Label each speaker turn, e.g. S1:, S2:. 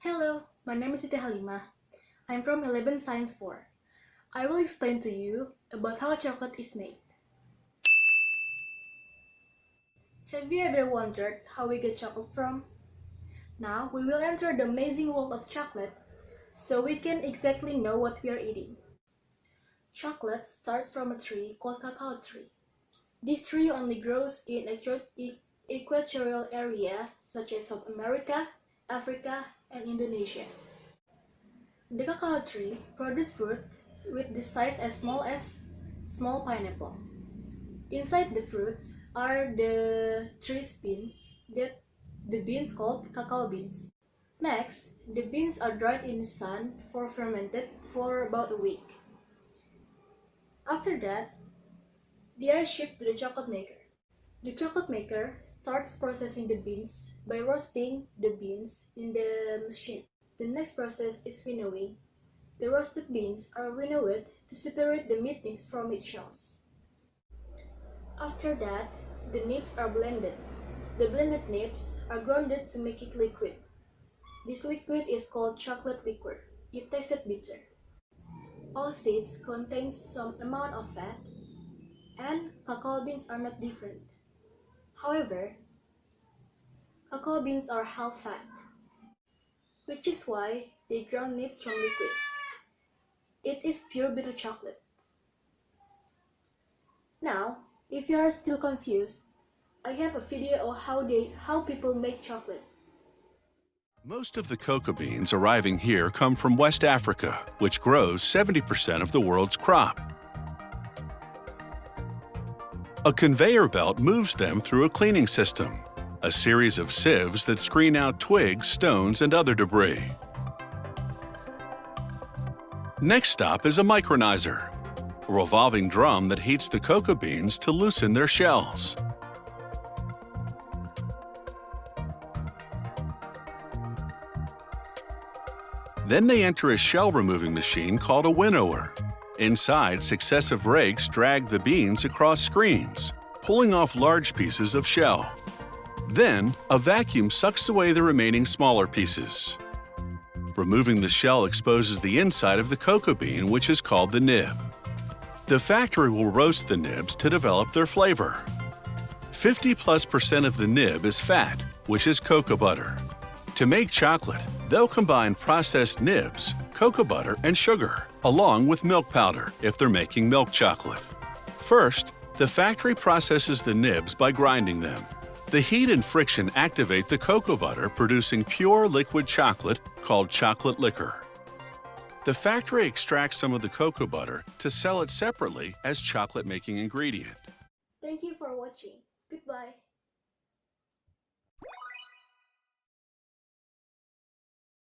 S1: Hello, my name is Siti Halimah. I'm from 11 Science 4. I will explain to you about how chocolate is made. Have you ever wondered how we get chocolate from? Now we will enter the amazing world of chocolate so we can exactly know what we are eating. Chocolate starts from a tree called cacao tree. This tree only grows in equatorial area such as South America, Africa, and Indonesia. The cacao tree produces fruit with the size as small pineapple. Inside the fruit are the tree's beans, the beans called cacao beans. Next, the beans are dried in the sun for fermented for about a week. After that, they are shipped to the chocolate maker. The chocolate maker starts processing the beans by roasting the beans in the machine. The next process is winnowing. The roasted beans are winnowed to separate the meat nibs from its shells. After that, the nibs are blended. The blended nibs are grounded to make it liquid. This liquid is called chocolate liquor. It tastes bitter. All seeds contain some amount of fat, and cacao beans are not different. However, cacao beans are half fat, which is why they ground nibs from liquid. It is pure bitter chocolate. Now, if you are still confused, I have a video of how people make chocolate.
S2: Most of the cocoa beans arriving here come from West Africa, which grows 70% of the world's crop. A conveyor belt moves them through a cleaning system, a series of sieves that screen out twigs, stones, and other debris. Next stop is a micronizer, a revolving drum that heats the cocoa beans to loosen their shells. Then they enter a shell-removing machine called a winnower. Inside, successive rakes drag the beans across screens, pulling off large pieces of shell. Then, a vacuum sucks away the remaining smaller pieces. Removing the shell exposes the inside of the cocoa bean, which is called the nib. The factory will roast the nibs to develop their flavor. 50+% of the nib is fat, which is cocoa butter. To make chocolate, they'll combine processed nibs, cocoa butter, and sugar, along with milk powder if they're making milk chocolate. First, the factory processes the nibs by grinding them. The heat and friction activate the cocoa butter, producing pure liquid chocolate called chocolate liquor. The factory extracts some of the cocoa butter to sell it separately as chocolate-making ingredient.
S1: Thank you for watching. Goodbye.